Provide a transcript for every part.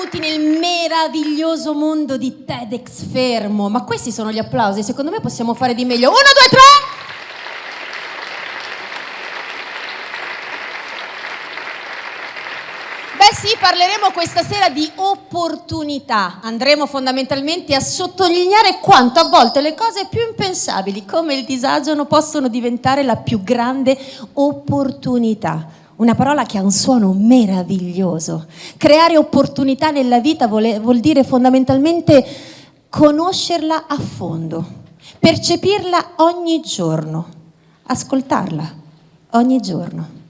benvenuti nel meraviglioso mondo di TEDx Fermo. Ma questi sono gli applausi, secondo me possiamo fare di meglio. 1, 2, 3! Beh sì, parleremo questa sera di opportunità. Andremo fondamentalmente a sottolineare quanto a volte le cose più impensabili, come il disagio, possono diventare la più grande opportunità. Una parola che ha un suono meraviglioso. Creare opportunità nella vita vuol dire fondamentalmente conoscerla a fondo, percepirla ogni giorno, ascoltarla ogni giorno.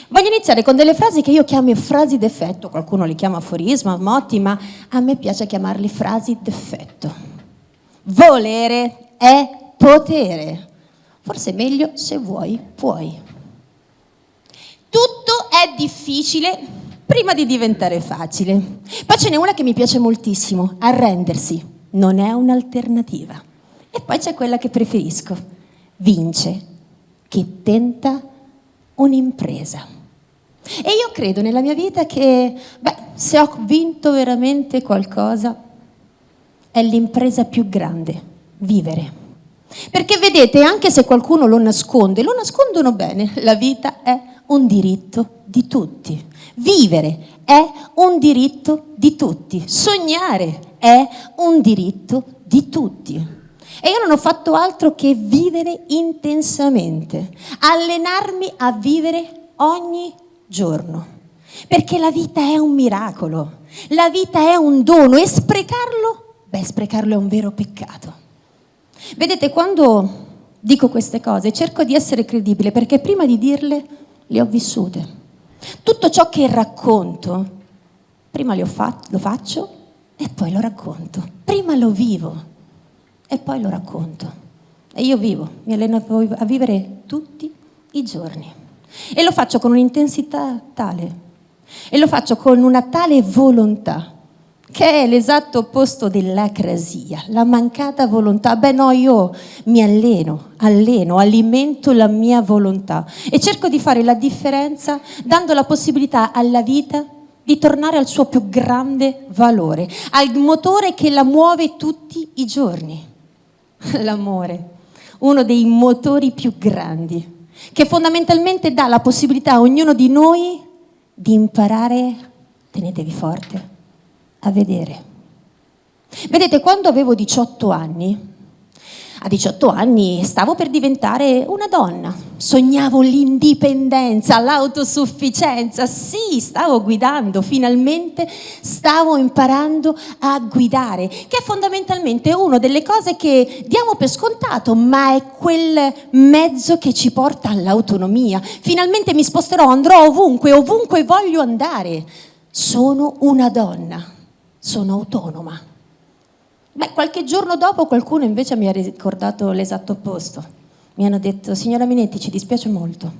Voglio iniziare con delle frasi che io chiamo frasi d'effetto, qualcuno li chiama aforisma, motti, ma a me piace chiamarli frasi d'effetto. Volere è potere, forse è meglio se vuoi, puoi. Tutto è difficile prima di diventare facile. Poi ce n'è una che mi piace moltissimo, arrendersi non è un'alternativa. E poi c'è quella che preferisco, vince chi tenta un'impresa. E io credo nella mia vita che, se ho vinto veramente qualcosa, è l'impresa più grande, vivere. Perché vedete, anche se qualcuno lo nascondono bene, la vita è un diritto di tutti. Vivere è un diritto di tutti. Sognare è un diritto di tutti. E io non ho fatto altro che vivere intensamente, allenarmi a vivere ogni giorno. Perché la vita è un miracolo, la vita è un dono e sprecarlo è un vero peccato. Vedete, quando dico queste cose cerco di essere credibile perché prima di dirle le ho vissute. Tutto ciò che racconto, prima lo faccio e poi lo racconto. Prima lo vivo e poi lo racconto. E io vivo, mi alleno a vivere tutti i giorni. E lo faccio con un'intensità tale. E lo faccio con una tale volontà, che è l'esatto opposto dell'acrasia, la mancata volontà. Io mi alimento la mia volontà e cerco di fare la differenza dando la possibilità alla vita di tornare al suo più grande valore, al motore che la muove tutti i giorni. L'amore, uno dei motori più grandi, che fondamentalmente dà la possibilità a ognuno di noi di imparare, tenetevi forte, a vedere. Vedete, quando avevo 18 anni, a 18 anni stavo per diventare una donna, sognavo l'indipendenza, l'autosufficienza, sì, stavo guidando, finalmente stavo imparando a guidare, che è fondamentalmente una delle cose che diamo per scontato, ma è quel mezzo che ci porta all'autonomia. Finalmente mi sposterò, andrò ovunque voglio andare. Sono una donna, sono autonoma. Qualche giorno dopo qualcuno invece mi ha ricordato l'esatto opposto. Mi hanno detto: signora Minetti, ci dispiace molto,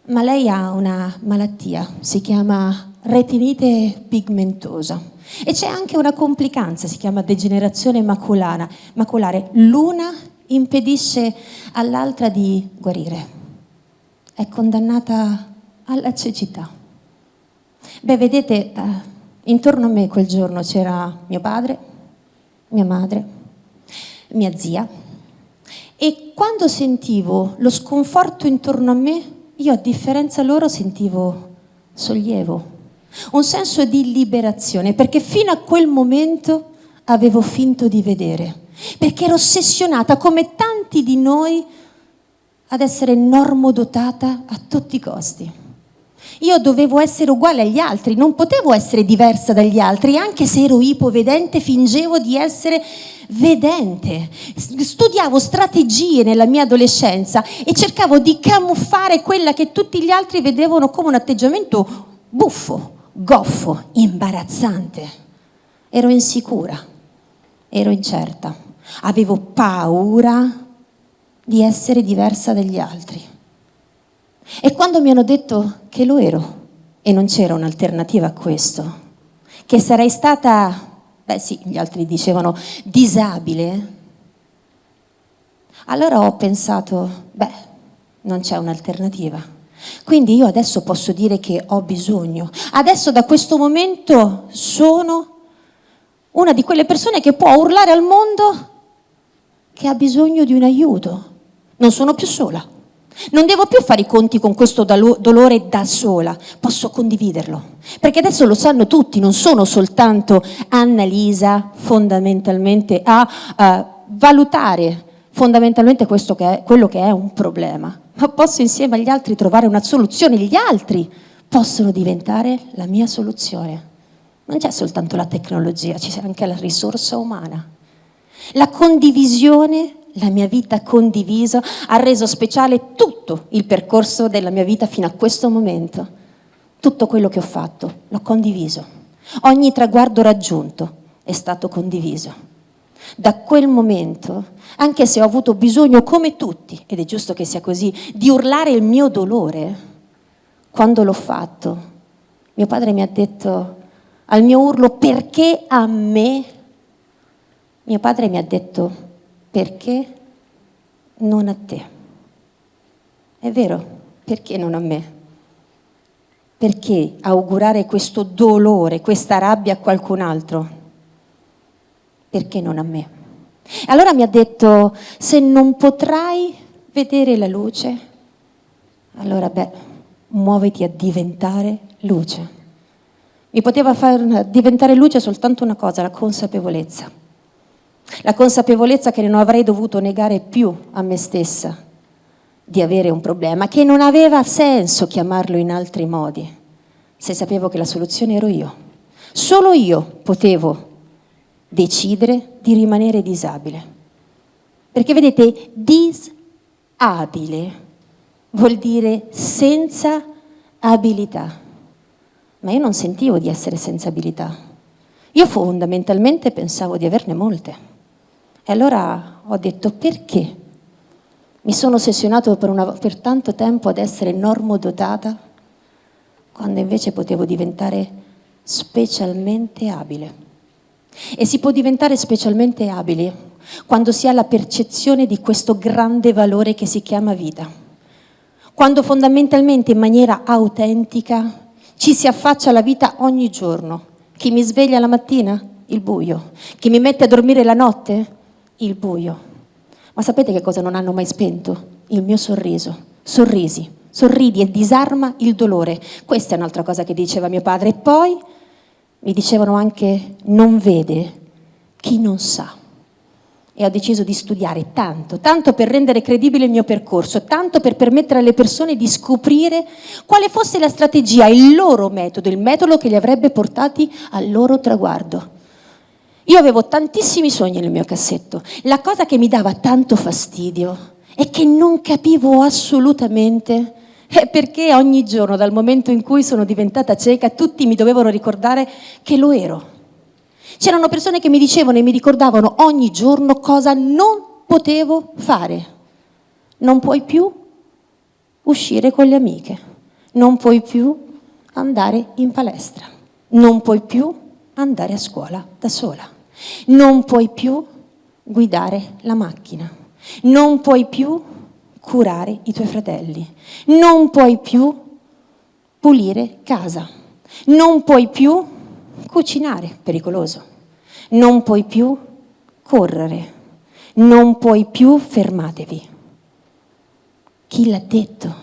ma lei ha una malattia, si chiama retinite pigmentosa e c'è anche una complicanza, si chiama degenerazione maculare. L'una impedisce all'altra di guarire. È condannata alla cecità. Vedete, intorno a me quel giorno c'era mio padre, mia madre, mia zia, e quando sentivo lo sconforto intorno a me, io a differenza loro sentivo sollievo, un senso di liberazione, perché fino a quel momento avevo finto di vedere, perché ero ossessionata come tanti di noi ad essere normodotata a tutti i costi. Io dovevo essere uguale agli altri, non potevo essere diversa dagli altri, anche se ero ipovedente, fingevo di essere vedente. Studiavo strategie nella mia adolescenza e cercavo di camuffare quella che tutti gli altri vedevano come un atteggiamento buffo, goffo, imbarazzante. Ero insicura, ero incerta, avevo paura di essere diversa dagli altri. E quando mi hanno detto che lo ero e non c'era un'alternativa a questo, che sarei stata, gli altri dicevano disabile, allora ho pensato, non c'è un'alternativa. Quindi io adesso posso dire che ho bisogno. Adesso da questo momento sono una di quelle persone che può urlare al mondo che ha bisogno di un aiuto. Non sono più sola. Non devo più fare i conti con questo dolore da sola, posso condividerlo. Perché adesso lo sanno tutti, non sono soltanto Annalisa fondamentalmente a valutare fondamentalmente quello che è un problema, ma posso insieme agli altri trovare una soluzione, gli altri possono diventare la mia soluzione. Non c'è soltanto la tecnologia, c'è anche la risorsa umana. La condivisione, la mia vita condivisa, ha reso speciale tutto il percorso della mia vita fino a questo momento. Tutto quello che ho fatto l'ho condiviso. Ogni traguardo raggiunto è stato condiviso. Da quel momento, anche se ho avuto bisogno, come tutti, ed è giusto che sia così, di urlare il mio dolore, quando l'ho fatto, mio padre mi ha detto al mio urlo: perché a me? Mio padre mi ha detto: perché non a te? È vero, perché non a me? Perché augurare questo dolore, questa rabbia a qualcun altro? Perché non a me? Allora mi ha detto: se non potrai vedere la luce, allora muoviti a diventare luce. Mi poteva far diventare luce soltanto una cosa, la consapevolezza. La consapevolezza che non avrei dovuto negare più a me stessa di avere un problema, che non aveva senso chiamarlo in altri modi, se sapevo che la soluzione ero io. Solo io potevo decidere di rimanere disabile. Perché vedete, disabile vuol dire senza abilità. Ma io non sentivo di essere senza abilità. Io fondamentalmente pensavo di averne molte. E allora ho detto: perché mi sono ossessionato per tanto tempo ad essere normodotata, quando invece potevo diventare specialmente abile? E si può diventare specialmente abili quando si ha la percezione di questo grande valore che si chiama vita. Quando fondamentalmente in maniera autentica ci si affaccia alla vita ogni giorno. Chi mi sveglia la mattina? Il buio. Chi mi mette a dormire la notte? Il buio. Ma sapete che cosa non hanno mai spento? Il mio sorriso. Sorrisi. Sorridi e disarma il dolore. Questa è un'altra cosa che diceva mio padre. E poi mi dicevano anche: non vede chi non sa. E ho deciso di studiare tanto, tanto per rendere credibile il mio percorso, tanto per permettere alle persone di scoprire quale fosse la strategia, il loro metodo, il metodo che li avrebbe portati al loro traguardo. Io avevo tantissimi sogni nel mio cassetto. La cosa che mi dava tanto fastidio è che non capivo assolutamente perché ogni giorno, dal momento in cui sono diventata cieca, tutti mi dovevano ricordare che lo ero. C'erano persone che mi dicevano e mi ricordavano ogni giorno cosa non potevo fare. Non puoi più uscire con le amiche, non puoi più andare in palestra, non puoi più andare a scuola da sola, non puoi più guidare la macchina, non puoi più curare i tuoi fratelli, non puoi più pulire casa, non puoi più cucinare, pericoloso, non puoi più correre, non puoi più, fermatevi. Chi l'ha detto?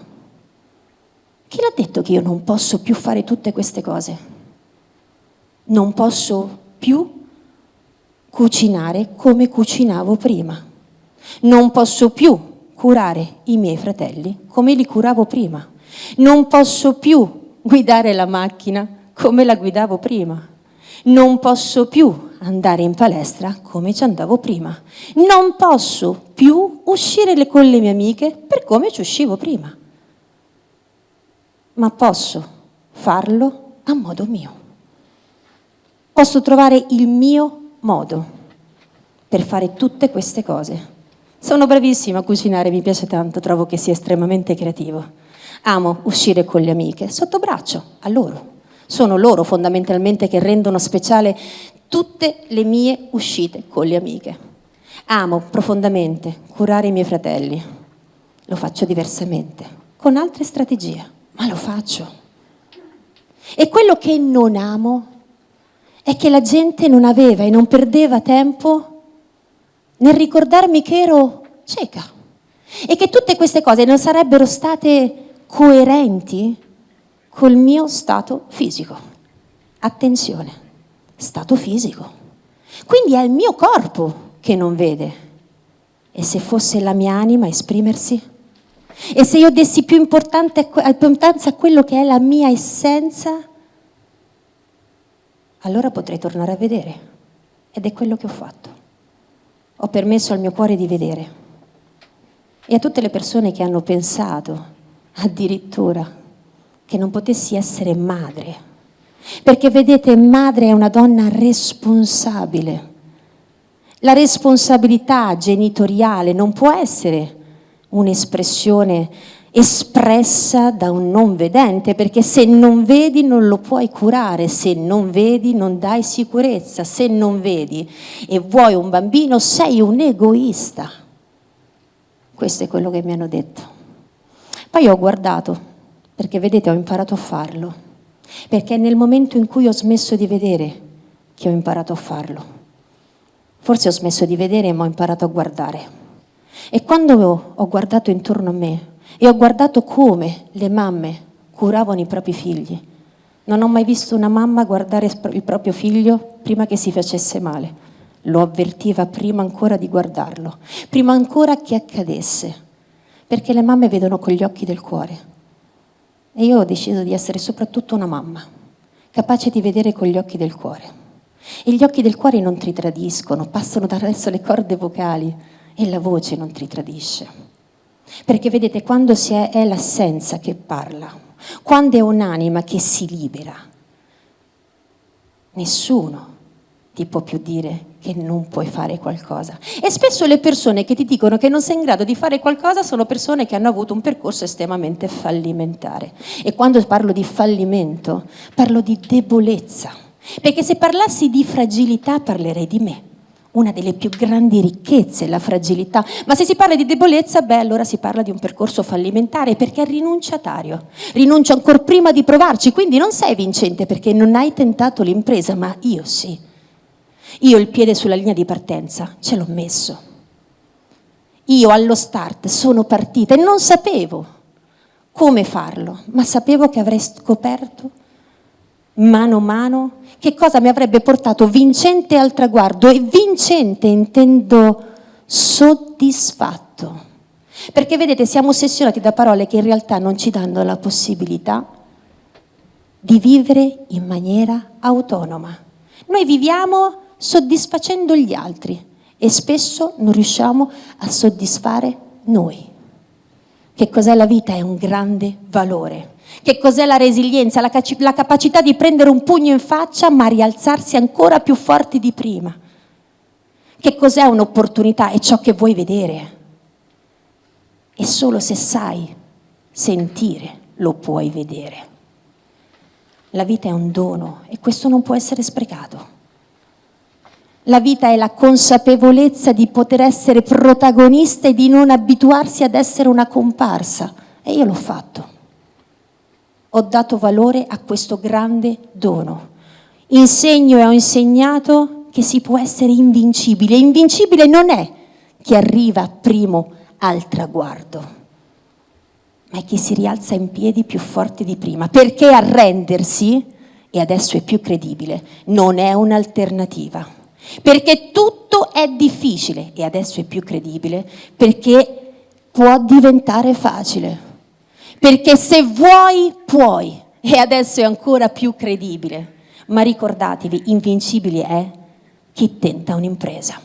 Chi l'ha detto che io non posso più fare tutte queste cose? Non posso più cucinare come cucinavo prima. Non posso più curare i miei fratelli come li curavo prima. Non posso più guidare la macchina come la guidavo prima. Non posso più andare in palestra come ci andavo prima. Non posso più uscire con le mie amiche per come ci uscivo prima. Ma posso farlo a modo mio. Posso trovare il mio modo per fare tutte queste cose. Sono bravissima a cucinare, mi piace tanto, trovo che sia estremamente creativo. Amo uscire con le amiche, sotto braccio, a loro. Sono loro fondamentalmente che rendono speciale tutte le mie uscite con le amiche. Amo profondamente curare i miei fratelli. Lo faccio diversamente. con altre strategie, ma lo faccio. E quello che non amo è che la gente non aveva e non perdeva tempo nel ricordarmi che ero cieca e che tutte queste cose non sarebbero state coerenti col mio stato fisico. Attenzione, stato fisico. Quindi è il mio corpo che non vede. E se fosse la mia anima a esprimersi? E se io dessi più importanza a quello che è la mia essenza? Allora potrei tornare a vedere. Ed è quello che ho fatto. Ho permesso al mio cuore di vedere. E a tutte le persone che hanno pensato, addirittura, che non potessi essere madre. Perché vedete, madre è una donna responsabile. La responsabilità genitoriale non può essere un'espressione espressa da un non vedente, perché se non vedi non lo puoi curare, se non vedi non dai sicurezza, se non vedi e vuoi un bambino sei un egoista. Questo è quello che mi hanno detto. Poi ho guardato, perché vedete ho imparato a farlo, perché è nel momento in cui ho smesso di vedere che ho imparato a farlo. Forse ho smesso di vedere ma ho imparato a guardare. E quando ho guardato intorno a me e ho guardato come le mamme curavano i propri figli, non ho mai visto una mamma guardare il proprio figlio prima che si facesse male. Lo avvertiva prima ancora di guardarlo, prima ancora che accadesse, perché le mamme vedono con gli occhi del cuore. E io ho deciso di essere soprattutto una mamma, capace di vedere con gli occhi del cuore. E gli occhi del cuore non ti tradiscono, passano attraverso le corde vocali e la voce non ti tradisce. Perché vedete, quando è l'assenza che parla, quando è un'anima che si libera, nessuno ti può più dire che non puoi fare qualcosa. E spesso le persone che ti dicono che non sei in grado di fare qualcosa sono persone che hanno avuto un percorso estremamente fallimentare. E quando parlo di fallimento, parlo di debolezza. Perché se parlassi di fragilità parlerei di me. Una delle più grandi ricchezze è la fragilità. Ma se si parla di debolezza, allora si parla di un percorso fallimentare, perché è rinunciatario. Rinuncio ancora prima di provarci, quindi non sei vincente perché non hai tentato l'impresa, ma io sì. Io il piede sulla linea di partenza ce l'ho messo. Io allo start sono partita e non sapevo come farlo, ma sapevo che avrei scoperto mano a mano che cosa mi avrebbe portato vincente al traguardo, e vincente intendo soddisfatto, perché vedete siamo ossessionati da parole che in realtà non ci danno la possibilità di vivere in maniera autonoma. Noi viviamo soddisfacendo gli altri e spesso non riusciamo a soddisfare noi. Che cos'è la vita? È un grande valore. Che cos'è la resilienza? La capacità di prendere un pugno in faccia ma rialzarsi ancora più forti di prima. Che cos'è un'opportunità? È ciò che vuoi vedere. E solo se sai sentire lo puoi vedere. La vita è un dono e questo non può essere sprecato. La vita è la consapevolezza di poter essere protagonista e di non abituarsi ad essere una comparsa. E io l'ho fatto. Ho dato valore a questo grande dono. Insegno e ho insegnato che si può essere invincibile. Invincibile non è chi arriva primo al traguardo, ma è chi si rialza in piedi più forte di prima. Perché arrendersi, e adesso è più credibile, non è un'alternativa. Perché tutto è difficile, e adesso è più credibile, perché può diventare facile. Perché se vuoi, puoi, e adesso è ancora più credibile. Ma ricordatevi, invincibile è chi tenta un'impresa.